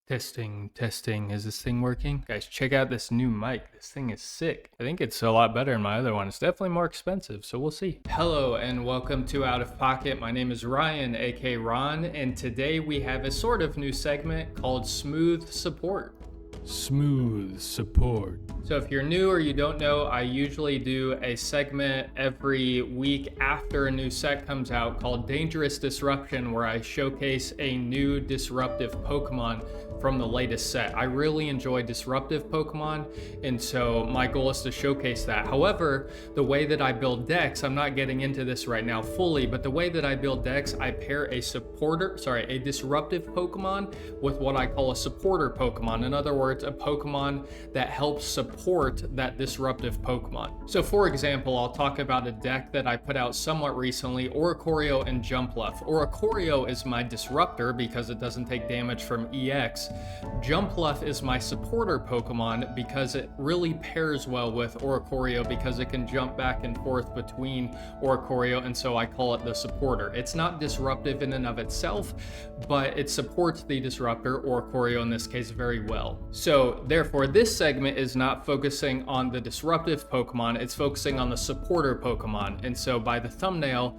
Testing, testing. Is this thing working? Guys, check out this new mic. This thing is sick. I think it's a lot better than my other one. It's definitely more expensive, so we'll see. Hello and welcome to Out of Pocket. My name is Ryan, aka Ron, and today we have a sort of new segment called Smooth Support. Smooth support. So if you're new or you don't know, I usually do a segment every week after a new set comes out called Dangerous Disruption, where I showcase a new disruptive Pokemon from the latest set. I really enjoy disruptive Pokemon, and so my goal is to showcase that. However, the way that I build decks, I'm not getting into this right now fully, but the way that I build decks, I pair a disruptive Pokemon with what I call a supporter Pokemon. In other words, a Pokemon that helps support that disruptive Pokemon. So for example, I'll talk about a deck that I put out somewhat recently, Oricorio and Jumpluff. Oricorio is my disruptor because it doesn't take damage from EX. Jumpluff is my supporter Pokemon because it really pairs well with Oricorio because it can jump back and forth between Oricorio, and so I call it the supporter. It's not disruptive in and of itself, but it supports the disruptor, Oricorio in this case, very well. So therefore, this segment is not focusing on the disruptive Pokemon, it's focusing on the supporter Pokemon. And so by the thumbnail,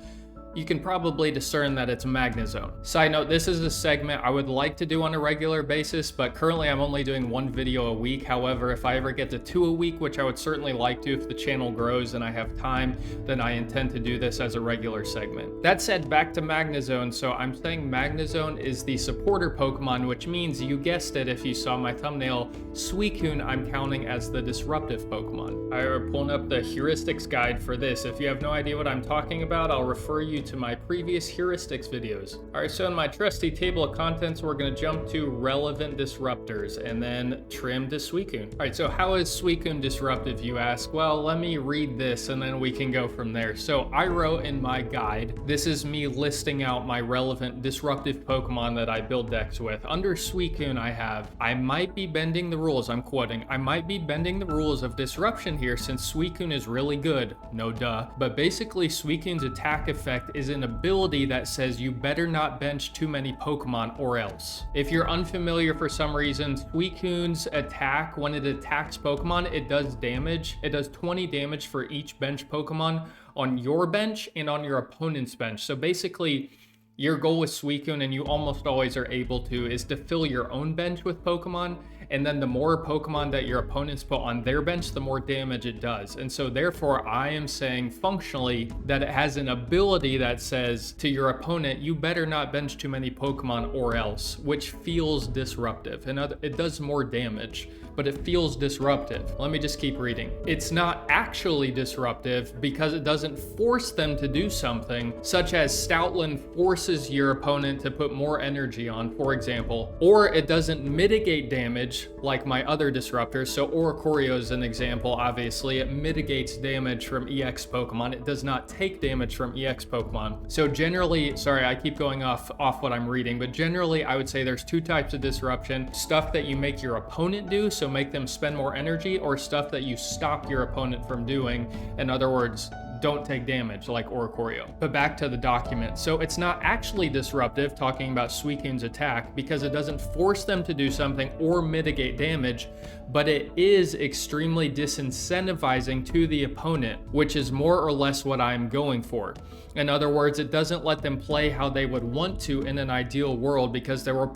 you can probably discern that it's Magnezone. Side note, this is a segment I would like to do on a regular basis, but currently I'm only doing one video a week. However, if I ever get to 2 a week, which I would certainly like to if the channel grows and I have time, then I intend to do this as a regular segment. That said, back to Magnezone. So I'm saying Magnezone is the supporter Pokemon, which means, you guessed it if you saw my thumbnail, Suicune I'm counting as the disruptive Pokemon. I'm pulling up the heuristics guide for this. If you have no idea what I'm talking about, I'll refer you to my previous heuristics videos. All right, so in my trusty table of contents, we're gonna jump to relevant disruptors and then trim to Suicune. All right, so how is Suicune disruptive, you ask? Well, let me read this and then we can go from there. So I wrote in my guide, this is me listing out my relevant disruptive Pokemon that I build decks with. Under Suicune I might be bending the rules, I'm quoting, I might be bending the rules of disruption here since Suicune is really good, no duh, but basically Suicune's attack effect is an ability that says you better not bench too many Pokemon or else. If you're unfamiliar for some reason, Suicune's attack, when it attacks Pokemon, it does damage. It does 20 damage for each bench Pokemon on your bench and on your opponent's bench. So basically, your goal with Suicune, and you almost always are able to, is to fill your own bench with Pokemon, and then the more Pokemon that your opponents put on their bench, the more damage it does. And so therefore, I am saying functionally that it has an ability that says to your opponent, you better not bench too many Pokemon or else, which feels disruptive. And it does more damage, but it feels disruptive. Let me just keep reading. It's not actually disruptive because it doesn't force them to do something, such as Stoutland forces your opponent to put more energy on, for example, or it doesn't mitigate damage like my other disruptors. So Oricorio is an example, obviously. It mitigates damage from EX Pokemon. It does not take damage from EX Pokemon. So generally, sorry, I keep going off what I'm reading, but generally I would say there's two types of disruption. Stuff that you make your opponent do, so make them spend more energy, or stuff that you stop your opponent from doing. In other words, don't take damage like Oricorio. But back to the document. So it's not actually disruptive, talking about Suicune's attack, because it doesn't force them to do something or mitigate damage, but it is extremely disincentivizing to the opponent, which is more or less what I'm going for. In other words, it doesn't let them play how they would want to in an ideal world, because there will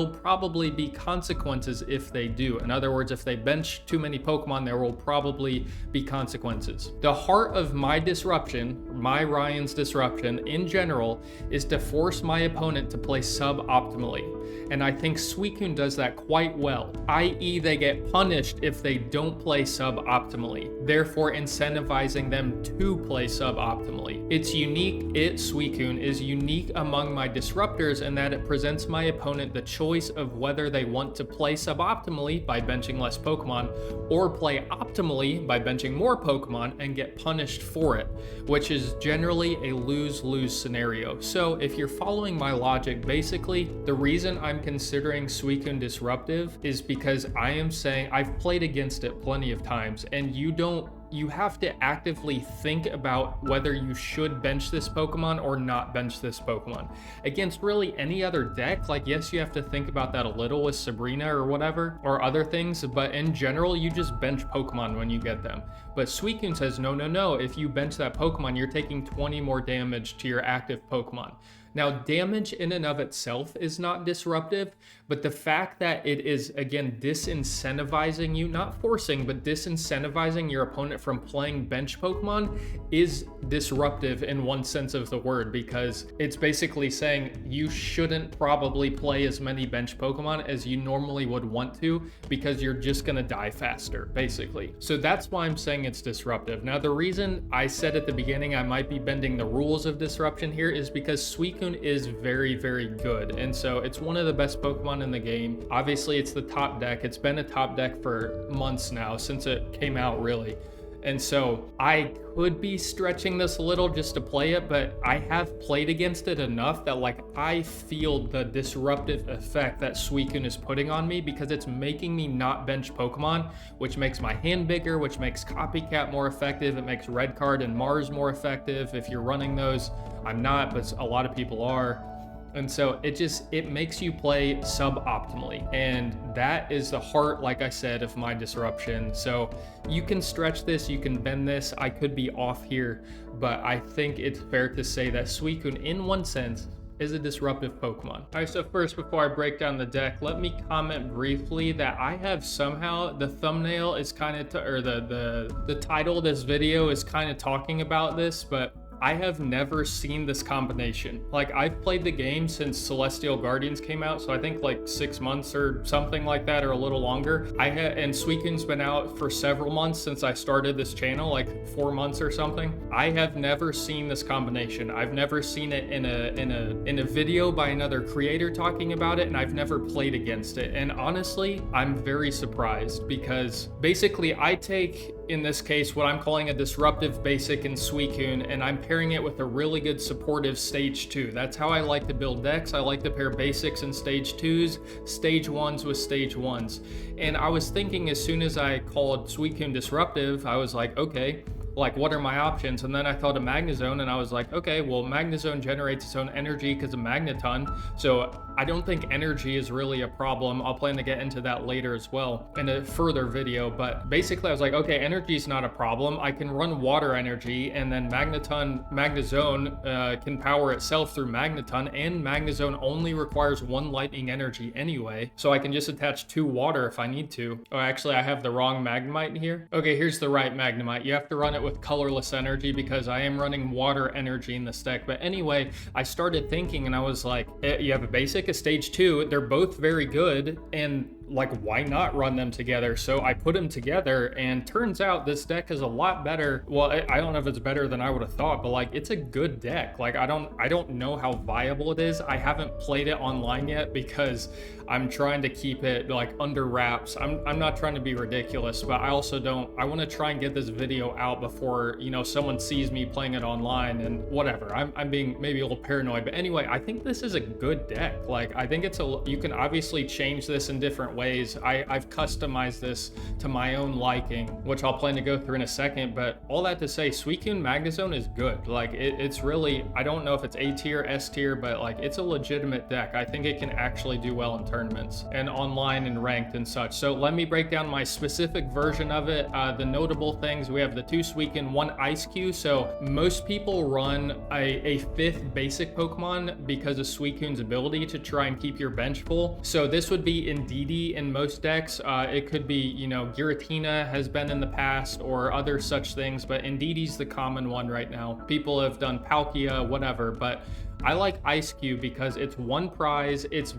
probably be consequences if they do. In other words, if they bench too many Pokemon, there will probably be consequences. The heart of my disruption, my Ryan's disruption in general, is to force my opponent to play suboptimally. And I think Suicune does that quite well, i.e. they get punished if they don't play suboptimally, therefore incentivizing them to play suboptimally. It's unique, Suicune is unique among my disruptors in that it presents my opponent the choice of whether they want to play suboptimally by benching less Pokemon, or play optimally by benching more Pokemon and get punished for it, which is generally a lose-lose scenario. So if you're following my logic, basically, the reason I'm considering Suicune disruptive is because I am saying I've played against it plenty of times, and you don't you have to actively think about whether you should bench this Pokemon or not bench this Pokemon. Against really any other deck, like yes, you have to think about that a little with Sabrina or whatever, or other things, but in general, you just bench Pokemon when you get them. But Suicune says, no, no, no, if you bench that Pokemon, you're taking 20 more damage to your active Pokemon. Now, damage in and of itself is not disruptive, but the fact that it is, again, disincentivizing you, not forcing, but disincentivizing your opponent from playing bench Pokemon is disruptive in one sense of the word, because it's basically saying you shouldn't probably play as many bench Pokemon as you normally would want to, because you're just gonna die faster, basically. So that's why I'm saying it's disruptive. Now, the reason I said at the beginning I might be bending the rules of disruption here is because Suicune is very, very good, and so it's one of the best Pokemon in the game. Obviously, it's the top deck. It's been a top deck for months now, since it came out, really. And so I could be stretching this a little just to play it, but I have played against it enough that like I feel the disruptive effect that Suicune is putting on me, because it's making me not bench Pokemon, which makes my hand bigger, which makes Copycat more effective. It makes Red Card and Mars more effective if you're running those. I'm not, but a lot of people are. And so it makes you play suboptimally. And that is the heart, like I said, of my disruption. So you can stretch this, you can bend this. I could be off here, but I think it's fair to say that Suicune, in one sense, is a disruptive Pokemon. All right, so first, before I break down the deck, let me comment briefly that I have somehow, the thumbnail is kind of, or the title of this video is kind of talking about this, but I have never seen this combination. Like, I've played the game since Celestial Guardians came out, so I think like 6 months or something like that, or a little longer. And Suicune's been out for several months since I started this channel, like 4 months or something. I have never seen this combination. I've never seen it in a video by another creator talking about it, and I've never played against it. And honestly, I'm very surprised, because basically I take, in this case, what I'm calling a disruptive basic in Suicune, and I'm pairing it with a really good supportive stage 2. That's how I like to build decks. I like to pair basics and stage 2s, stage 1s with stage 1s. And I was thinking, as soon as I called Suicune Disruptive, I was like, okay, like, what are my options? And then I thought of Magnezone, and I was like, okay, well, Magnezone generates its own energy because of Magneton, so I don't think energy is really a problem. I'll plan to get into that later as well in a further video, but basically I was like, okay, energy is not a problem. I can run water energy, and then Magnezone can power itself through Magneton, and Magnezone only requires 1 lightning energy anyway, so I can just attach 2 water if I need to. Oh, actually, I have the wrong Magnemite here. Okay, here's the right Magnemite. You have to run it with colorless energy, because I am running water energy in this deck. But anyway, I started thinking, and I was like, you have a basic, a stage 2, they're both very good, and like, why not run them together? So I put them together, and turns out this deck is a lot better. Well, I don't know if it's better than I would have thought, but like, it's a good deck. Like, I don't know how viable it is. I haven't played it online yet, because I'm trying to keep it like under wraps. I'm not trying to be ridiculous, but I also I want to try and get this video out before, you know, someone sees me playing it online and whatever. I'm being maybe a little paranoid, but anyway, I think this is a good deck. Like, I think you can obviously change this in different ways. I've customized this to my own liking, which I'll plan to go through in a second, but all that to say, Suicune Magnezone is good. Like, it's really, I don't know if it's A tier, S tier, but like, it's a legitimate deck. I think it can actually do well in tournaments and online and ranked and such. So let me break down my specific version of it. The notable things, we have the 2 Suicune, 1 Ice Cube. So most people run a 5th basic Pokemon because of Suicune's ability to try and keep your bench full. So this would be Indeedee in most decks. It could be, you know, Giratina has been in the past, or other such things, but Indeedee's the common one right now. People have done Palkia, whatever, but I like Ice Cube because it's 1 prize, it's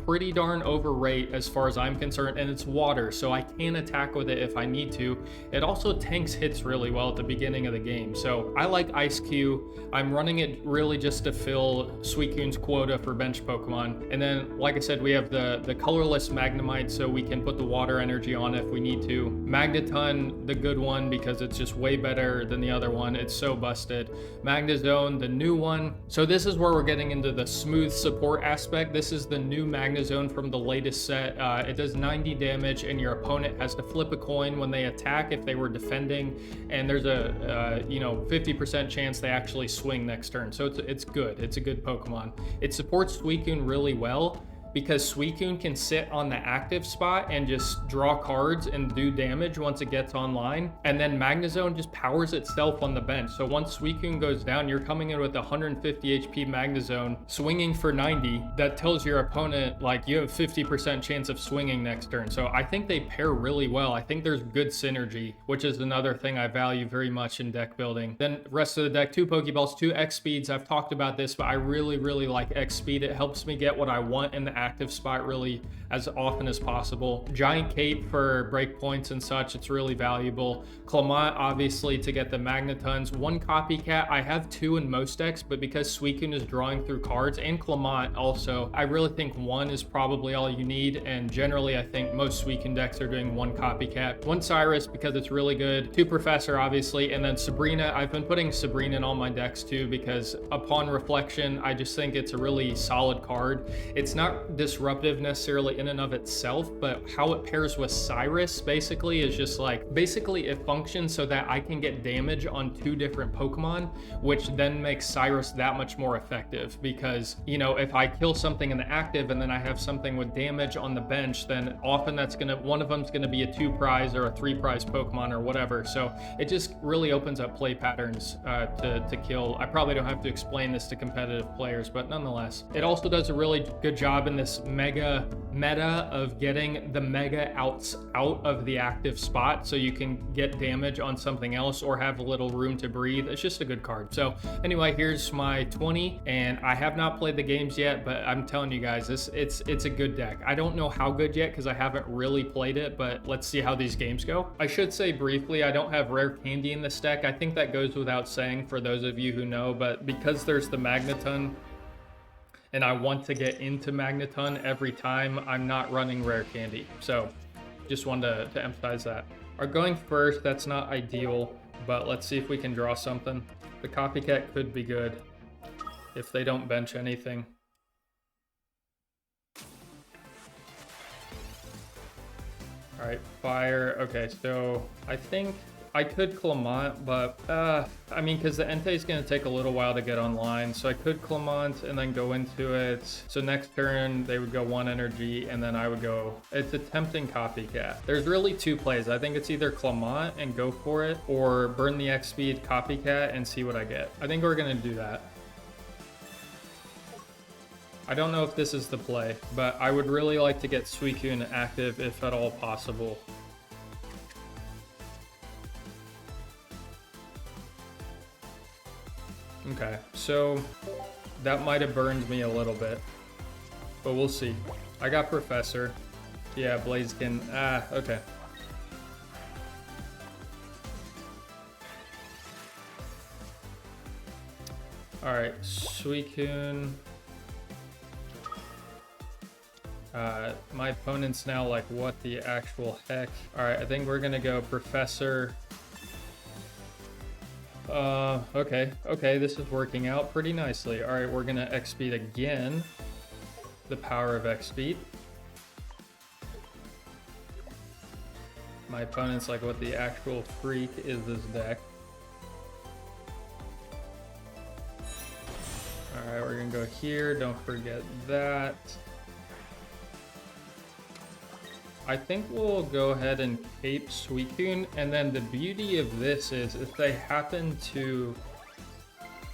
pretty darn overrate as far as I'm concerned, and it's water, so I can attack with it if I need to. It also tanks hits really well at the beginning of the game, so I like Ice Cube. I'm running it really just to fill Suicune's quota for bench Pokemon. And then, like I said, we have the colorless Magnemite, so we can put the water energy on if we need to. Magneton, the good one, because it's just way better than the other one. It's so busted. Magnezone, the new one. So this is where where we're getting into the smooth support aspect. This is the new Magnezone from the latest set. It does 90 damage, and your opponent has to flip a coin when they attack if they were defending, and there's a 50% chance they actually swing next turn. So it's good. It's a good Pokemon. It supports Suicune really well, because Suicune can sit on the active spot and just draw cards and do damage once it gets online. And then Magnezone just powers itself on the bench. So once Suicune goes down, you're coming in with 150 HP Magnezone, swinging for 90. That tells your opponent, like, you have 50% chance of swinging next turn. So I think they pair really well. I think there's good synergy, which is another thing I value very much in deck building. Then rest of the deck, 2 Pokeballs, 2 X Speeds. I've talked about this, but I really like X Speed. It helps me get what I want in the active spot really as often as possible. Giant Cape for breakpoints and such, it's really valuable. Clemont, obviously, to get the Magnetons. 1 Copycat. I have 2 in most decks, but because Suicune is drawing through cards, and Clemont also, I really think 1 is probably all you need, and generally I think most Suicune decks are doing 1 Copycat. 1 Cyrus because it's really good. 2 Professor, obviously, and then Sabrina. I've been putting Sabrina in all my decks too, because upon reflection, I just think it's a really solid card. It's not disruptive necessarily in and of itself, but how it pairs with Cyrus basically is just like, basically it functions so that I can get damage on 2 different Pokemon, which then makes Cyrus that much more effective, because, you know, if I kill something in the active and then I have something with damage on the bench, then often that's gonna, one of them's gonna be a 2 prize or a 3 prize Pokemon or whatever. So it just really opens up play patterns to kill. I probably don't have to explain this to competitive players, but nonetheless, it also does a really good job in this mega meta of getting the mega outs out of the active spot, so you can get damage on something else or have a little room to breathe. It's just a good card. So anyway, here's my 20, and I have not played the games yet, but I'm telling you guys, it's a good deck. I don't know how good yet because I haven't really played it, but let's see how these games go. I should say briefly, I don't have rare candy in this deck. I think that goes without saying for those of you who know, but because there's the Magneton and I want to get into Magneton every time, I'm not running rare candy. So just wanted to emphasize that. Our going first, that's not ideal, but let's see if we can draw something. The Copycat could be good if they don't bench anything. All right, fire. Okay, so I think I could Clemont, but I mean, because the Entei is going to take a little while to get online, so I could Clemont and then go into it. So next turn, they would go 1 energy, and then I would go. It's a tempting Copycat. There's really 2 plays. I think it's either Clemont and go for it, or burn the X speed Copycat and see what I get. I think we're going to do that. I don't know if this is the play, but I would really like to get Suicune active if at all possible. Okay, so that might have burned me a little bit, but we'll see. I got Professor. Yeah, Blaziken. Okay. All right, Suicune. My opponent's now like, what the actual heck? All right, I think we're gonna go Professor. Okay, this is working out pretty nicely. All right, we're gonna X-Speed again. The power of X-Speed. My opponent's like, what the actual freak is this deck? All right, we're gonna go here. Don't forget that. I think we'll go ahead and cape Suicune, and then the beauty of this is if they happen to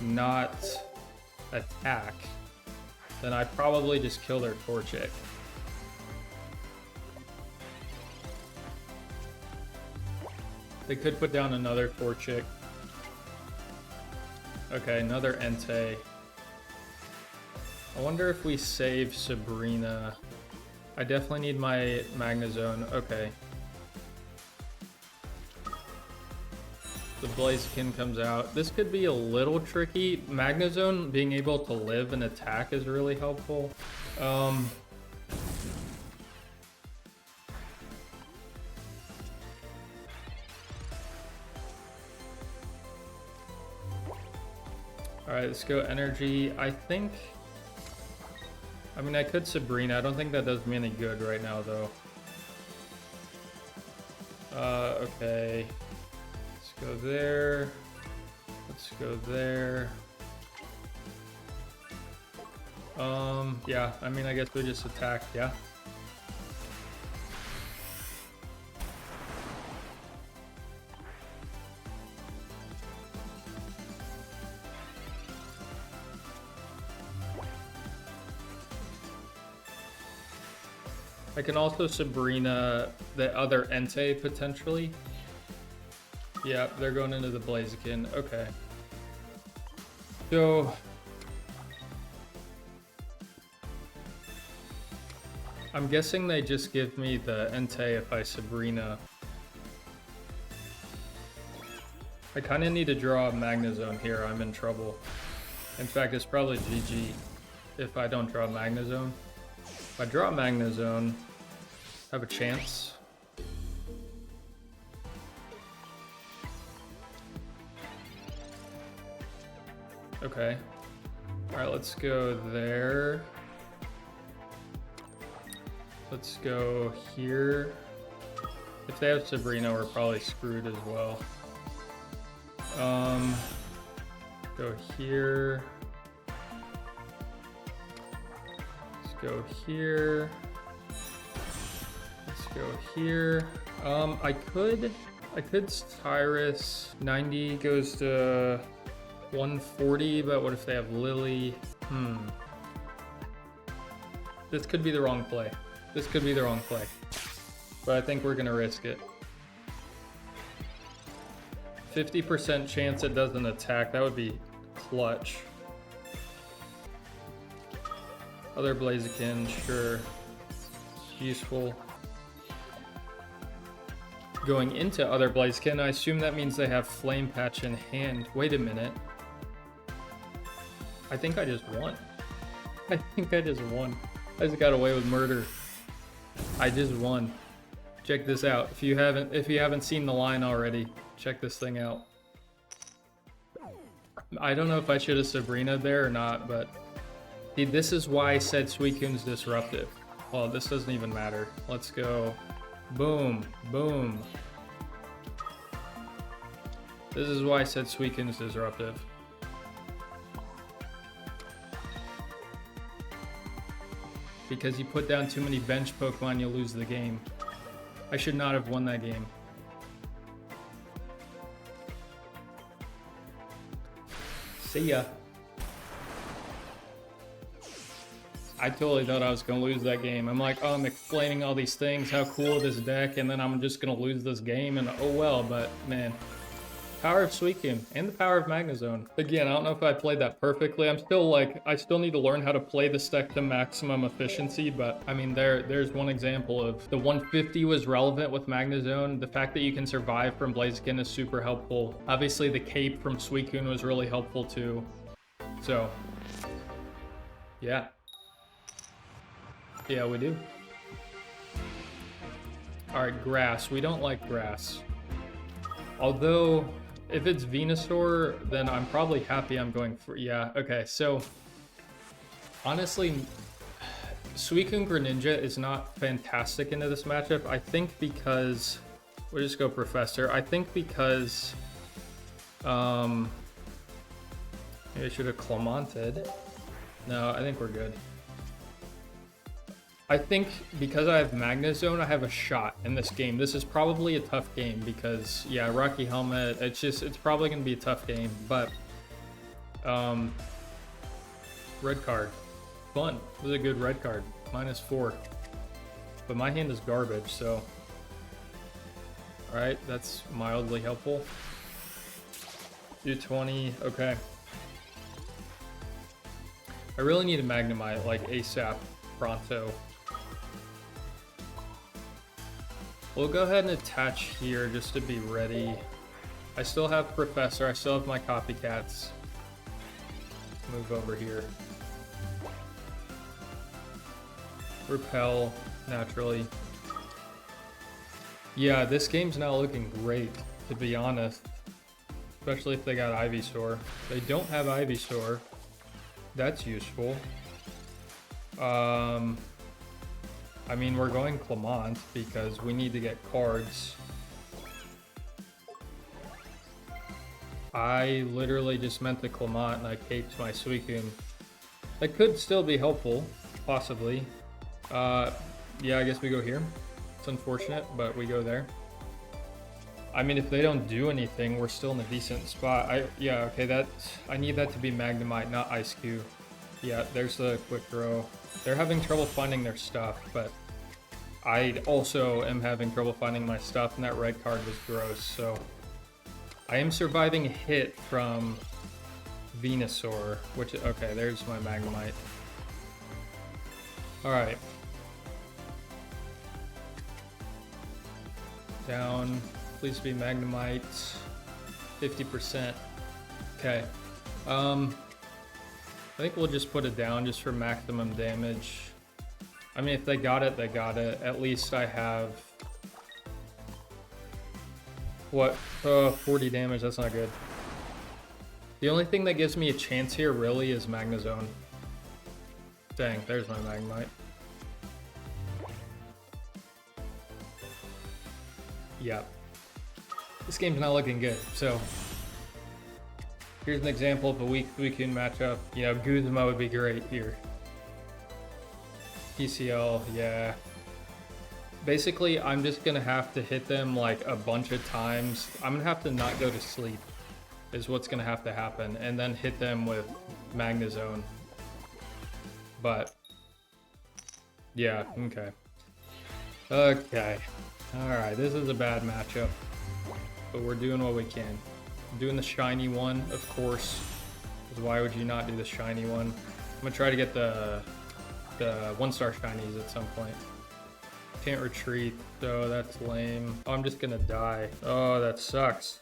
not attack, then I probably just kill their Torchic. They could put down another Torchic. Okay, another Entei. I wonder if we save Sabrina. I definitely need my Magnezone. Okay. The Blaziken comes out. This could be a little tricky. Magnezone being able to live and attack is really helpful. Alright, let's go energy. I think... I mean, I could Sabrina. I don't think that does me any good right now, though. Okay. Let's go there. Let's go there. Yeah, I mean, I guess we just attack, yeah. I can also Sabrina the other Entei potentially. Yeah, they're going into the Blaziken. Okay. So I'm guessing they just give me the Entei if I Sabrina. I kind of need to draw a Magnezone here. I'm in trouble. In fact, it's probably GG if I don't draw a Magnezone. If I draw a Magnezone, I have a chance. Okay. Alright, let's go there. Let's go here. If they have Sabrina, we're probably screwed as well. Go here. Let's go here. Let's go here. I could Cyrus. 90 goes to 140, but what if they have Lily? This could be the wrong play. This could be the wrong play. But I think we're gonna risk it. 50% chance it doesn't attack. That would be clutch. Other Blaziken, sure. Useful. Going into other Blaziken, I assume that means they have Flame Patch in hand. Wait a minute. I think I just won. I think I just won. I just got away with murder. I just won. Check this out. If you haven't seen the line already, check this thing out. I don't know if I should have Sabrina there or not, but see, this is why I said Suicune's Disruptive. Well, this doesn't even matter. Let's go. Boom, boom. This is why I said Suicune's Disruptive. Because you put down too many bench Pokemon, you'll lose the game. I should not have won that game. See ya. I totally thought I was gonna lose that game. I'm like, oh, I'm explaining all these things, how cool this deck, and then I'm just gonna lose this game, and oh well, but man. Power of Suicune and the power of Magnezone. Again, I don't know if I played that perfectly. I'm still like, I still need to learn how to play this deck to maximum efficiency, but I mean, there's one example of the 150 was relevant with Magnezone. The fact that you can survive from Blaziken is super helpful. Obviously, the cape from Suicune was really helpful too. So, yeah. Yeah, we do. All right, grass. We don't like grass. Although, if it's Venusaur, then I'm probably happy I'm going for... Yeah, okay, so... Honestly, Suicune Greninja is not fantastic into this matchup. I think because... We'll just go Professor. I think because... maybe I should have Clemonted. No, I think we're good. I think because I have Magnezone, I have a shot in this game. This is probably a tough game because, yeah, Rocky Helmet, it's probably going to be a tough game, but, red card. Fun. This is a good red card. -4. But my hand is garbage, so. Alright, that's mildly helpful. Do 20, okay. I really need a Magnemite, like ASAP, pronto. We'll go ahead and attach here just to be ready. I still have Professor, I still have my copycats. Move over here. Repel, naturally. Yeah, this game's not looking great, to be honest. especially if they got Ivysaur. They don't have Ivysaur. That's useful. I mean, we're going Clemont because we need to get cards. I literally just meant the Clemont and I caped my Suicune. That could still be helpful, possibly. Yeah, I guess we go here. It's unfortunate, but we go there. I mean, if they don't do anything, we're still in a decent spot. Yeah, okay, I need that to be Magnemite, not Ice Cube. Yeah, there's the quick throw. They're having trouble finding their stuff, but I also am having trouble finding my stuff, and that red card was gross, so I am surviving a hit from Venusaur, which, okay, there's my Magnemite. Alright. Down. Please be Magnemite. 50%. Okay. I think we'll just put it down just for maximum damage. I mean, if they got it, they got it. At least I have... What? 40 damage, that's not good. The only thing that gives me a chance here really is Magnezone. Dang, there's my Magnemite. Yeah. This game's not looking good, so... Here's an example of a weak Suicune matchup. You know, Guzma would be great here. PCL, yeah. Basically, I'm just gonna have to hit them like a bunch of times. I'm gonna have to not go to sleep, is what's gonna have to happen, and then hit them with Magnezone. But, yeah, okay. Okay. Alright, this is a bad matchup, but we're doing what we can. Doing the shiny one, of course, because why would you not do the shiny one? I'm gonna try to get the 1-star shinies at some point. Can't retreat, so that's lame. Oh, I'm just gonna die. Oh, that sucks.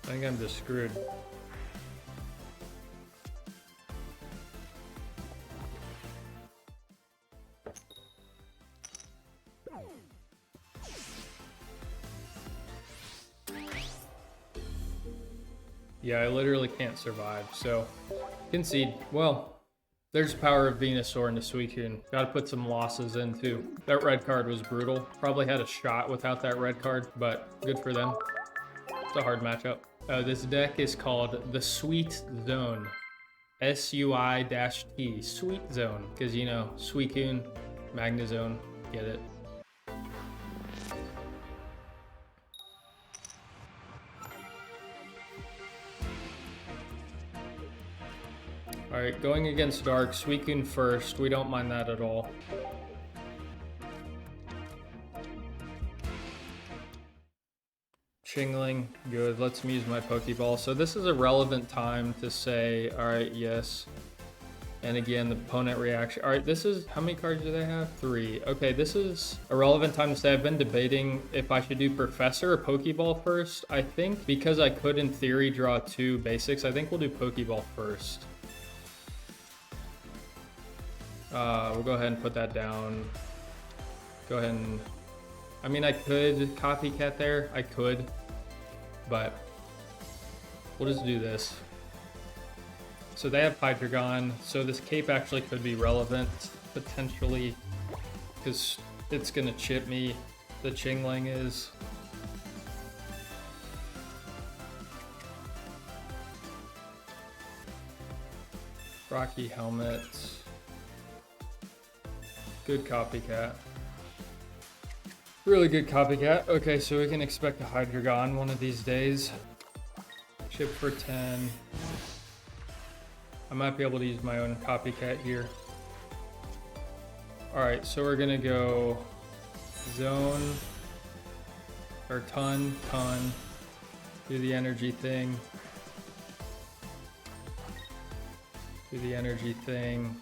I think I'm just screwed. Yeah, I literally can't survive, so concede. Well, there's the power of Venusaur into Suicune. Gotta put some losses in too. That red card was brutal. Probably had a shot without that red card, but good for them. It's a hard matchup. This deck is called the Sweet Zone. SUI-T. Sweet Zone. Because, you know, Suicune, Magnezone, get it. Alright, going against Dark, Suicune first. We don't mind that at all. Chingling, good. Let's use my Pokeball. So this is a relevant time to say, alright, yes. And again, the opponent reaction. Alright, this is, how many cards do they have? 3. Okay, this is a relevant time to say I've been debating if I should do Professor or Pokeball first. I think because I could, in theory, draw 2 basics, I think we'll do Pokeball first. We'll go ahead and put that down. Go ahead and... I mean, I could copycat there. I could. But we'll just do this. So they have Hydreigon. So this cape actually could be relevant, potentially. Because it's going to chip me. The Chingling is. Rocky Helmet. Good copycat. Really good copycat. Okay, so we can expect a Hydreigon one of these days. Chip for 10. I might be able to use my own copycat here. Alright, so we're gonna go Zone, or Ton, do the energy thing. Do the energy thing.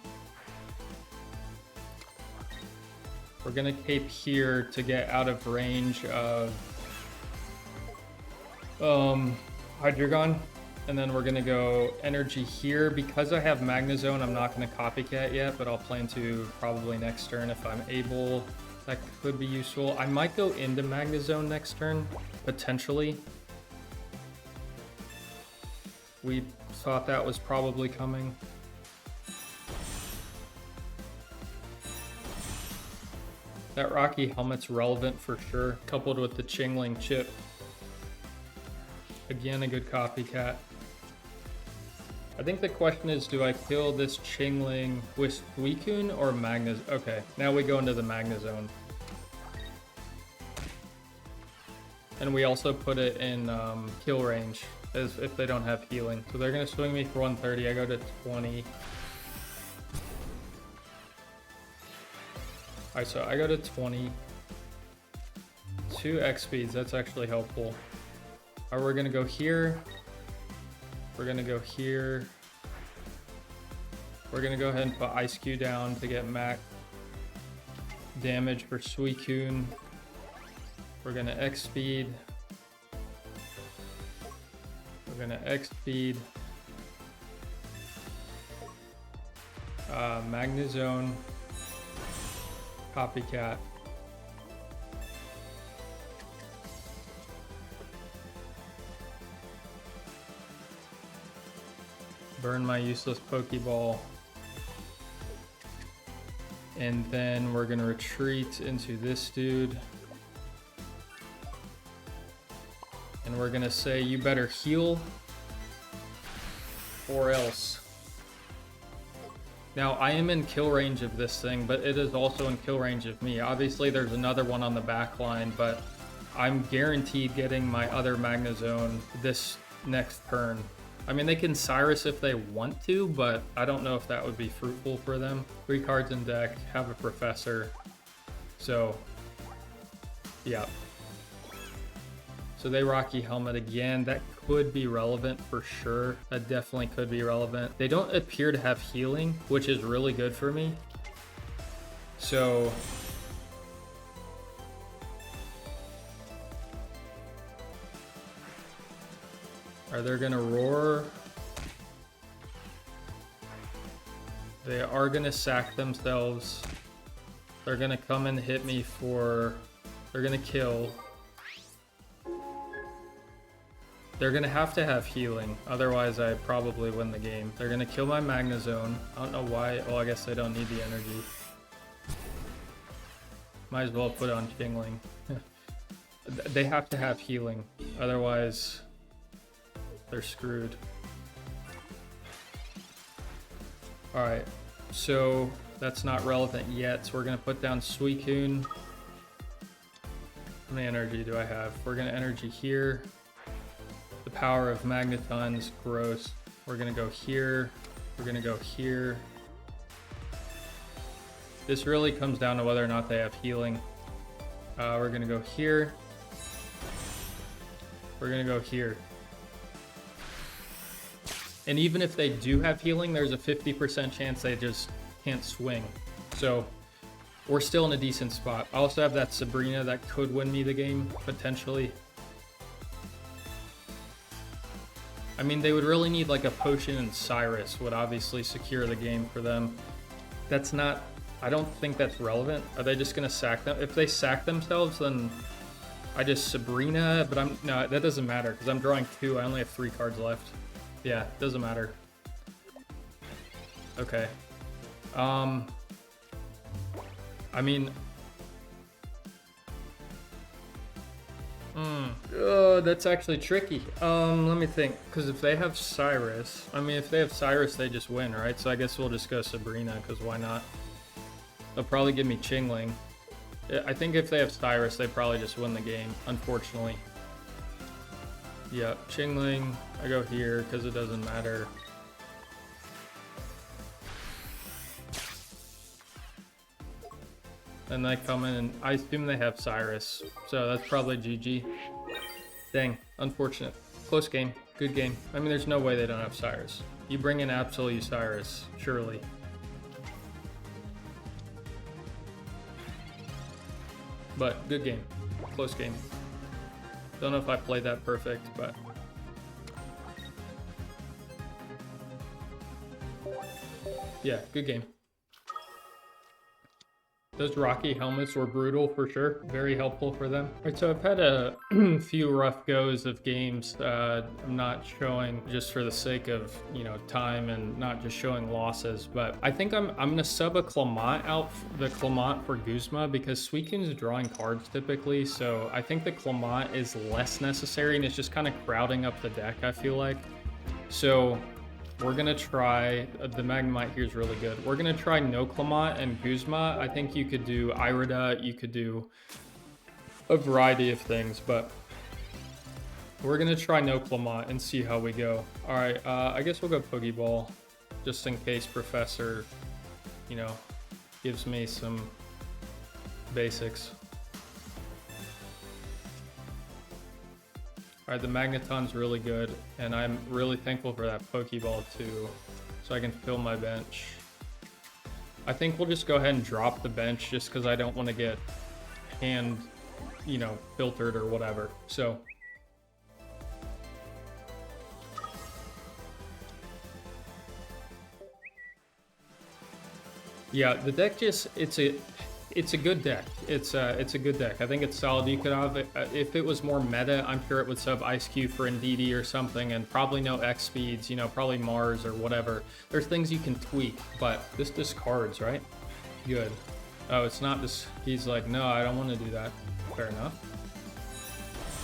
We're gonna cape here to get out of range of Hydreigon, and then we're gonna go energy here. Because I have Magnezone, I'm not gonna copycat yet, but I'll plan to probably next turn if I'm able. That could be useful. I might go into Magnezone next turn, potentially. We thought that was probably coming. That Rocky Helmet's relevant for sure, coupled with the Chingling chip. Again, a good copycat. I think the question is, do I kill this Chingling with Suicune or Magnez? Okay, now we go into the Magnezone. And we also put it in kill range, as if they don't have healing. So they're gonna swing me for 130, I go to 20. Alright, so I go to 20. 2 X speeds, that's actually helpful. Alright, we're gonna go here. We're gonna go here. We're gonna go ahead and put Ice Cube down to get max damage for Suicune. We're gonna X speed. We're gonna X speed. Magnezone. Copycat. Burn my useless Pokeball. And then we're gonna retreat into this dude. And we're gonna say, you better heal or else. Now, I am in kill range of this thing, but it is also in kill range of me. Obviously, there's another one on the back line, but I'm guaranteed getting my other Magnezone this next turn. I mean, they can Cyrus if they want to, but I don't know if that would be fruitful for them. 3 cards in deck, have a Professor. So, yeah. So they Rocky Helmet again. That could be relevant for sure. That definitely could be relevant. They don't appear to have healing, which is really good for me. So are they gonna roar? They are gonna sack themselves. They're gonna come and hit me for, they're gonna kill. They're gonna have to have healing, otherwise I probably win the game. They're gonna kill my Magnezone. I don't know why. Well, I guess they don't need the energy. Might as well put on Chingling. They have to have healing, otherwise they're screwed. Alright, so that's not relevant yet. So we're gonna put down Suicune. How many energy do I have? We're gonna energy here. The power of Magneton's gross. We're gonna go here. We're gonna go here. This really comes down to whether or not they have healing. We're gonna go here. We're gonna go here. And even if they do have healing, there's a 50% chance they just can't swing. So we're still in a decent spot. I also have that Sabrina that could win me the game, potentially. I mean, they would really need like a potion, and Cyrus would obviously secure the game for them. That's not, I don't think that's relevant. Are they just gonna sack them? If they sack themselves, then I just Sabrina, but no, that doesn't matter because I'm drawing 2. I only have 3 cards left. Yeah, doesn't matter. Okay. I mean, that's actually tricky. Let me think. Because if they have Cyrus, I mean, if they have Cyrus, they just win, right? So I guess we'll just go Sabrina, because why not? They'll probably give me Chingling. I think if they have Cyrus, they probably just win the game, unfortunately. Yeah, Chingling. I go here, because it doesn't matter. And they come in, and I assume they have Cyrus. So that's probably GG. Dang, unfortunate. Close game, good game. I mean, there's no way they don't have Cyrus. You bring in absolute Cyrus, surely. But good game, close game. Don't know if I played that perfect, but. Yeah, good game. Those Rocky helmets were brutal for sure. Very helpful for them. All right, so I've had a few rough goes of games. I'm not showing just for the sake of, you know, time and not just showing losses, but I think I'm gonna sub a Clemont out, the Clemont for Guzma, because Suicune's drawing cards typically. So I think the Clemont is less necessary and it's just kind of crowding up the deck, I feel like. So we're gonna try, the Magnemite here is really good. We're gonna try no Clemont and Guzma. I think you could do Irida, you could do a variety of things, but we're gonna try no Clemont and see how we go. All right, I guess we'll go Pokeball, just in case Professor, you know, gives me some basics. All right, the Magneton's really good, and I'm really thankful for that Pokeball too, so I can fill my bench. I think we'll just go ahead and drop the bench just because I don't want to get hand, you know, filtered or whatever. So yeah, the deck just, it's a good deck. It's a good deck. I think it's solid. You could have, if it was more meta, I'm sure it would sub Ice Cube for Indeedee or something, and probably no X speeds, you know, probably Mars or whatever. There's things you can tweak, but this discards, right? Good. Oh, it's not this. He's like, no, I don't want to do that. Fair enough.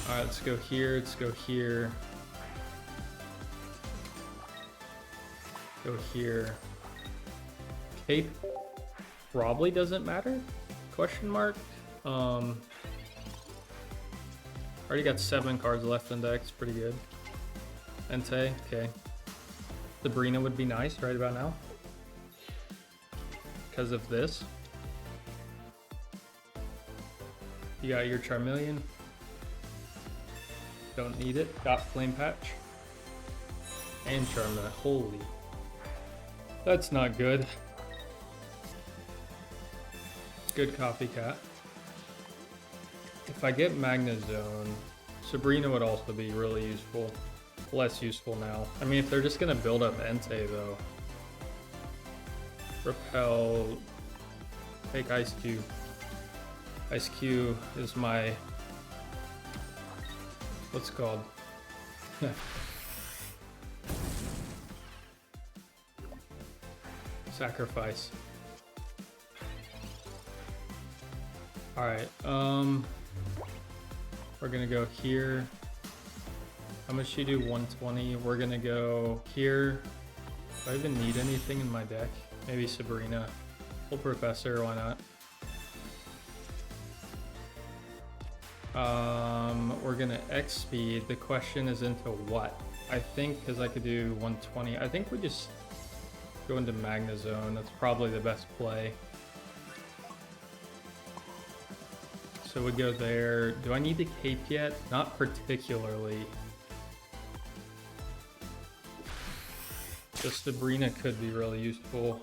All right, let's go here. Let's go here. Go here. Cape probably doesn't matter. Question mark. Already got 7 cards left in deck. It's pretty good. Entei, okay. Sabrina would be nice right about now because of this. You got your Charmeleon. Don't need it. Got Flame Patch and Charmeleon. Holy, that's not good. Good copycat. If I get Magnezone, Sabrina would also be really useful. Less useful now. I mean, if they're just gonna build up Entei though. Repel. Take Ice Cube. Ice Cube is my, what's it called? Sacrifice. All right, we're gonna go here. How much do you do? 120. We're gonna go here. Do I even need anything in my deck? Maybe Sabrina. Full Professor, why not? We're gonna X speed. The question is into what? I think because I could do 120. I think we just go into Magnezone. That's probably the best play. So we go there. Do I need the cape yet? Not particularly. Just Sabrina could be really useful.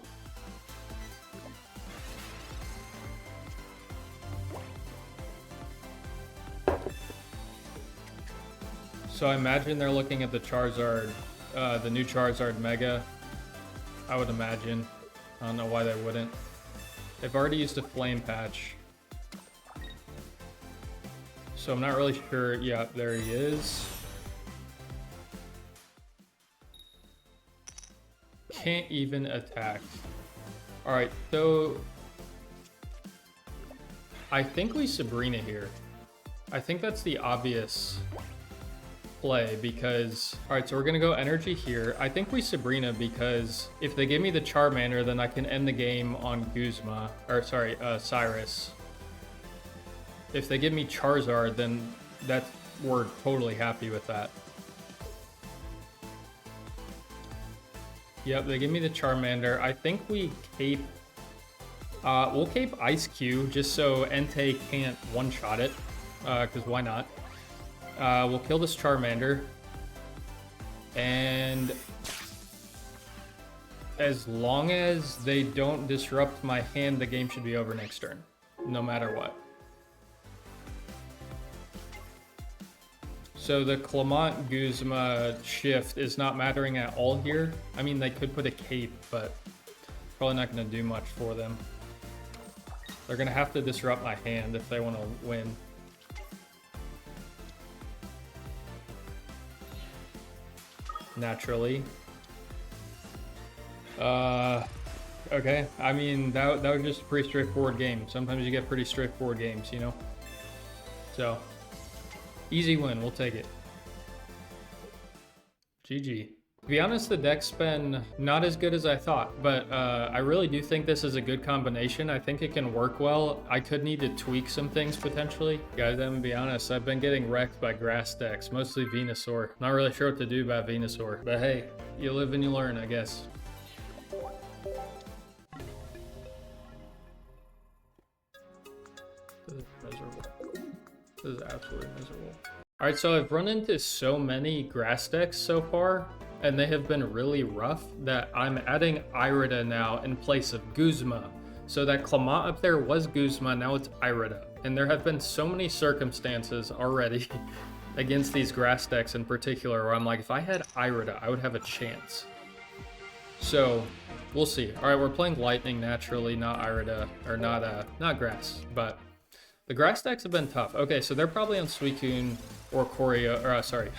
So I imagine they're looking at the Charizard, the new Charizard Mega. I would imagine. I don't know why they wouldn't. They've already used a Flame Patch. So I'm not really sure. Yeah, there he is. Can't even attack. All right, so I think we Sabrina here. I think that's the obvious play because, all right, so we're gonna go energy here. I think we Sabrina because if they give me the Charmander, then I can end the game on Guzma, or sorry, Cyrus. If they give me Charizard, then we're totally happy with that. Yep, they give me the Charmander. I think we cape, we'll cape Ice Cube just so Entei can't one-shot it, because why not? We'll kill this Charmander, and as long as they don't disrupt my hand, the game should be over next turn, no matter what. So the Clemont Guzma shift is not mattering at all here. I mean, they could put a cape, but probably not going to do much for them. They're gonna have to disrupt my hand if they want to win. Naturally. Okay. I mean, that was just a pretty straightforward game. Sometimes you get pretty straightforward games, you know? So, easy win. We'll take it. GG. To be honest, the deck's been not as good as I thought, but I really do think this is a good combination. I think it can work well. I could need to tweak some things potentially. Guys, I'm gonna be honest, I've been getting wrecked by grass decks, mostly Venusaur. Not really sure what to do about Venusaur, but hey, you live and you learn, I guess. This is miserable. This is absolutely miserable. All right, so I've run into so many grass decks so far, and they have been really rough that I'm adding Irida now in place of Guzma. So that Clemont up there was Guzma, now it's Irida. And there have been so many circumstances already against these grass decks in particular where I'm like, if I had Irida, I would have a chance. So we'll see. All right, we're playing Lightning naturally, not Irida, or not grass, but the grass decks have been tough. Okay, so they're probably on Suicune or Choreo, or sorry,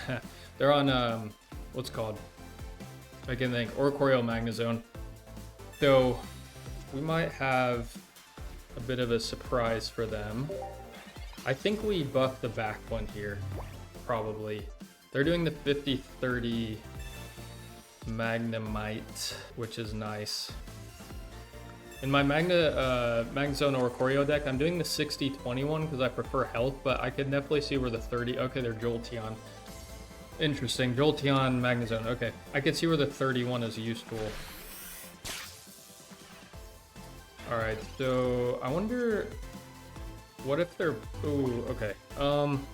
they're on what's it called? I can think, Oricorio Magnezone. So we might have a bit of a surprise for them. I think we buff the back one here, probably. They're doing the 50-30 Magnemite, which is nice. In my Magnezone Oricorio deck, I'm doing the 60-20 one because I prefer health, but I could definitely see where the 30, okay, they're Jolteon. Interesting, Jolteon, Magnezone, okay. I can see where the 31 is useful. All right, so I wonder, what if they're, ooh, okay.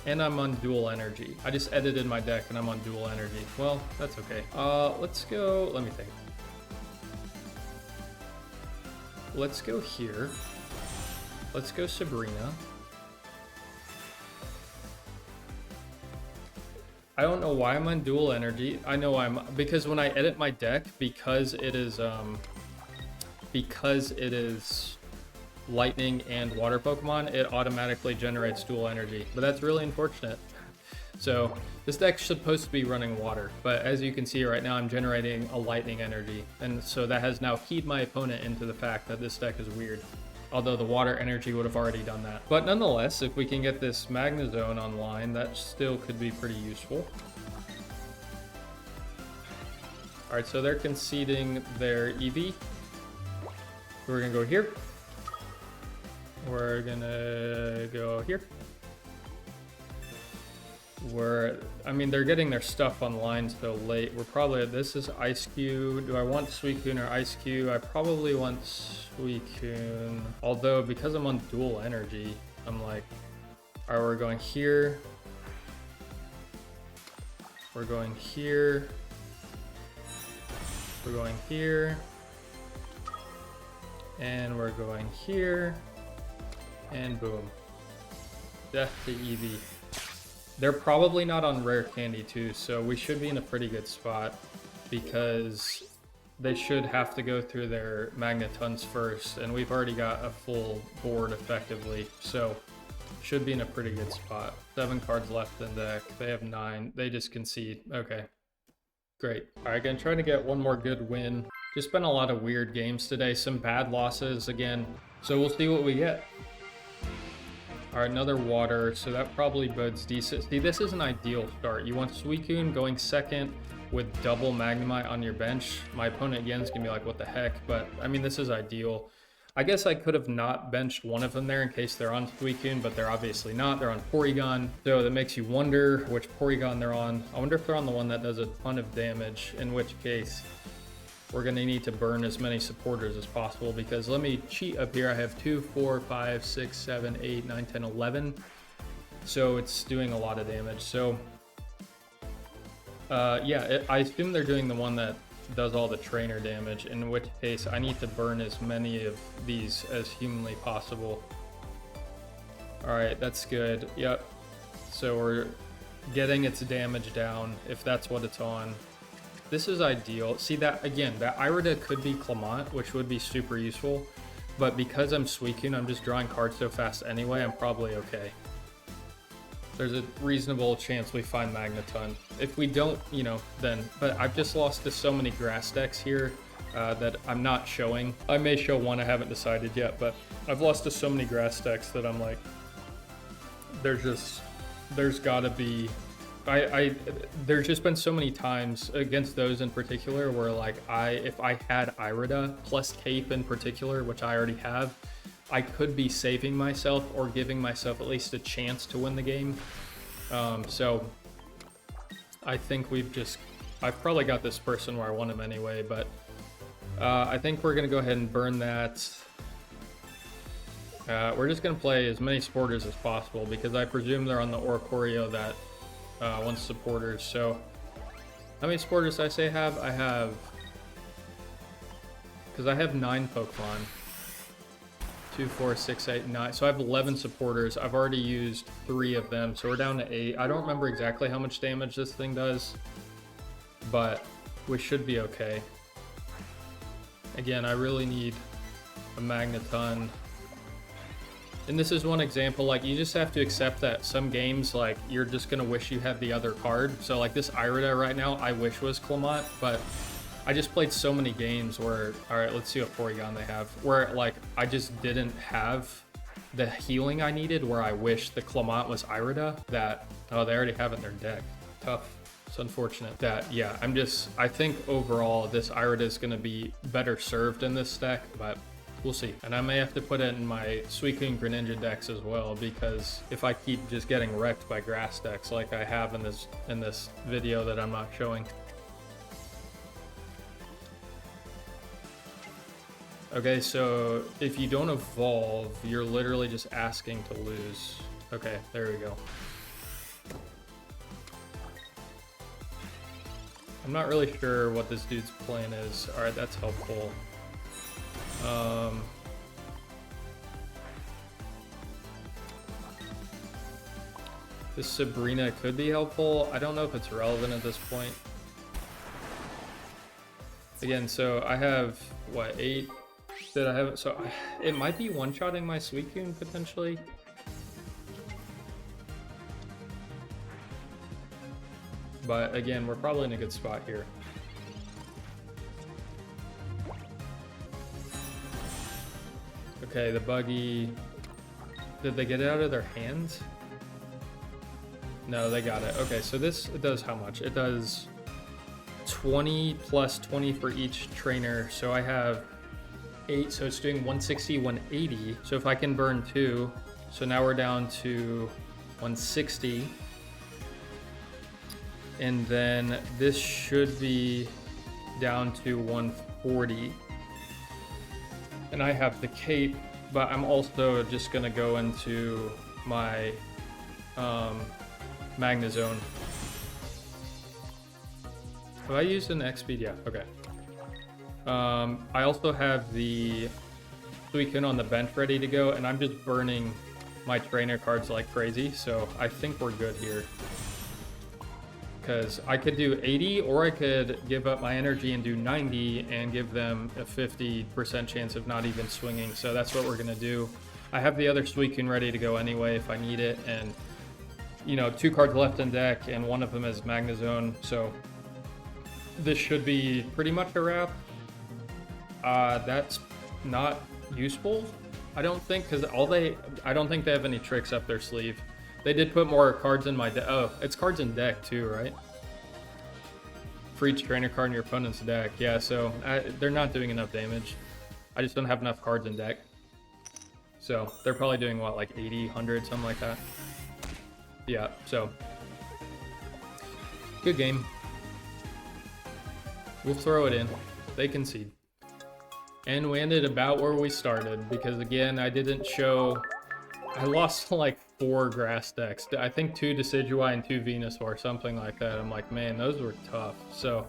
And I'm on dual energy. I just edited my deck and I'm on dual energy. Well, that's okay. Let's go, let me think. Let's go here. Let's go Sabrina. I don't know why I'm on dual energy. I know because when I edit my deck, because it is lightning and water Pokemon, it automatically generates dual energy, but that's really unfortunate. So this deck's supposed to be running water, but as you can see right now, I'm generating a lightning energy. And so that has now keyed my opponent into the fact that this deck is weird. Although the water energy would have already done that. But nonetheless, if we can get this Magnezone online, that still could be pretty useful. All right, so they're conceding their EV. We're gonna go here. We're gonna go here. I mean, they're getting their stuff online so late. We're probably, this is Ice Cube. Do I want Suicune or Ice Cube? I probably want Suicune. Although, because I'm on dual energy, I'm like, all right, we're going here. We're going here. We're going here. And we're going here. And boom. Death to Eevee. They're probably not on rare candy too, so we should be in a pretty good spot because they should have to go through their Magnetons first, and we've already got a full board effectively, so should be in a pretty good spot. 7 cards left in deck. They have 9. They just concede. Okay, great. All right, gonna try to get one more good win. Just been a lot of weird games today, some bad losses again, so we'll see what we get. All right, another water, so that probably bodes decent. See, this is an ideal start. You want Suicune going second with double Magnemite on your bench. My opponent again is gonna be like, what the heck? But I mean, this is ideal. I guess I could have not benched one of them there in case they're on Suicune, but they're obviously not. They're on Porygon, so that makes you wonder which Porygon they're on. I wonder if they're on the one that does a ton of damage, in which case we're going to need to burn as many supporters as possible, because let me cheat up here. I have 2, 4, 5, 6, 7, 8, 9, 10, 11. So it's doing a lot of damage. So yeah, I assume they're doing the one that does all the trainer damage, in which case I need to burn as many of these as humanly possible. All right, that's good. Yep. So we're getting its damage down if that's what it's on. This is ideal. See that, again, that Irida could be Clemont, which would be super useful. But because I'm Suicune, I'm just drawing cards so fast anyway, I'm probably okay. There's a reasonable chance we find Magneton. If we don't, you know, then... But I've just lost to so many grass decks here that I'm not showing. I may show one, I haven't decided yet, but I've lost to so many grass decks that I'm like... There's gotta be... There's just been so many times against those in particular where like if I had Irida plus Cape in particular, which I already have, I could be saving myself or giving myself at least a chance to win the game. So I think I've probably got this person where I want him anyway, but I think we're gonna go ahead and burn that. We're just gonna play as many supporters as possible because I presume they're on the Oricorio that wants supporters. So how many supporters did I say I have? I have, because I have 9 Pokemon. 2, 4, 6, 8, 9. So I have 11 supporters. I've already used 3 of them, so we're down to 8. I don't remember exactly how much damage this thing does, but we should be okay. Again, I really need a Magneton. And this is one example, like, you just have to accept that some games, like, you're just gonna wish you had the other card. So, like, this Irida right now, I wish was Clemont, but I just played so many games where, alright, let's see what Porygon they have, where, like, I just didn't have the healing I needed, where I wish the Clemont was Irida, that, oh, they already have it in their deck. Tough. It's unfortunate that, yeah, I think overall, this Irida is gonna be better served in this deck, but we'll see. And I may have to put it in my Suicune Greninja decks as well, because if I keep just getting wrecked by grass decks like I have in this video that I'm not showing. Okay, so if you don't evolve, you're literally just asking to lose. Okay, there we go. I'm not really sure what this dude's plan is. All right, that's helpful. This Sabrina could be helpful. I don't know if it's relevant at this point. Again, so I have, what, 8 that I haven't, so it might be one-shotting my Suicune potentially. But again, we're probably in a good spot here. Okay, the buggy, did they get it out of their hands? No, they got it. Okay, so this, it does how much? It does 20 plus 20 for each trainer. So I have 8, so it's doing 160, 180. So if I can burn 2, so now we're down to 160. And then this should be down to 140. And I have the cape, but I'm also just gonna go into my Magnezone. Have I used an X-Speed? Yeah, okay. I also have the Suicune on the bench ready to go, and I'm just burning my trainer cards like crazy, so I think we're good here. Because I could do 80, or I could give up my energy and do 90 and give them a 50% chance of not even swinging. So that's what we're gonna do. I have the other Suicune ready to go anyway if I need it, and you know, 2 cards left in deck, and one of them is Magnezone, so this should be pretty much a wrap. That's not useful, I don't think, because I don't think they have any tricks up their sleeve. They did put more cards in my deck. Oh, it's cards in deck too, right? For each trainer card in your opponent's deck. Yeah, so they're not doing enough damage. I just don't have enough cards in deck. So they're probably doing what, like 80, 100, something like that. Yeah, so good game. We'll throw it in. They concede. And we ended about where we started, because again, I didn't show... I lost like 4 grass decks. I think 2 Decidueye and 2 Venusaur, something like that. I'm like, man, those were tough. So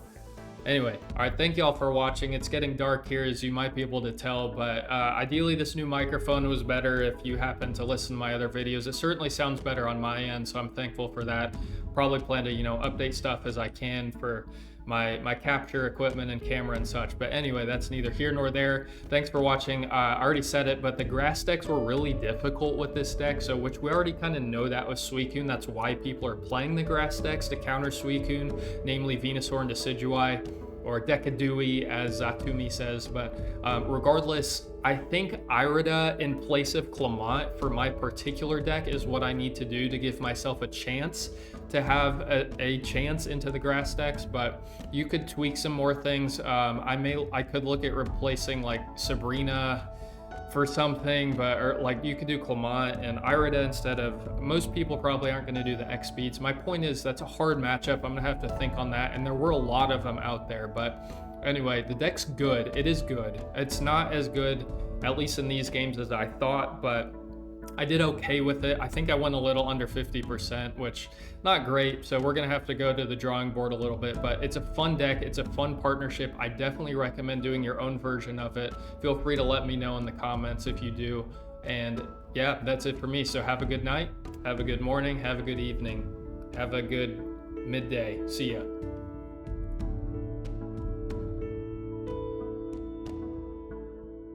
anyway, all right, thank y'all for watching. It's getting dark here, as you might be able to tell, but ideally this new microphone was better if you happen to listen to my other videos. It certainly sounds better on my end, so I'm thankful for that. Probably plan to, you know, update stuff as I can for my capture equipment and camera and such. But anyway, that's neither here nor there. Thanks for watching. I already said it, but the grass decks were really difficult with this deck, so which we already kind of know that with Suicune. That's why people are playing the grass decks to counter Suicune, namely Venusaur and Decidueye, or Decadui as Zatumi says. But regardless, I think Irida in place of Clemont for my particular deck is what I need to do to give myself a chance to have a chance into the grass decks. But you could tweak some more things. I could look at replacing like Sabrina for something, but or like you could do Clemont and Irida instead of, most people probably aren't going to do the X speeds. My point is that's a hard matchup. I'm gonna have to think on that, and there were a lot of them out there. But anyway, the deck's good. It is good. It's not as good, at least in these games, as I thought, but I did okay with it. I think I went a little under 50%, which not great. So we're gonna have to go to the drawing board a little bit, but it's a fun deck. It's a fun partnership. I definitely recommend doing your own version of it. Feel free to let me know in the comments if you do. And yeah, that's it for me. So have a good night, have a good morning, have a good evening, have a good midday. See ya.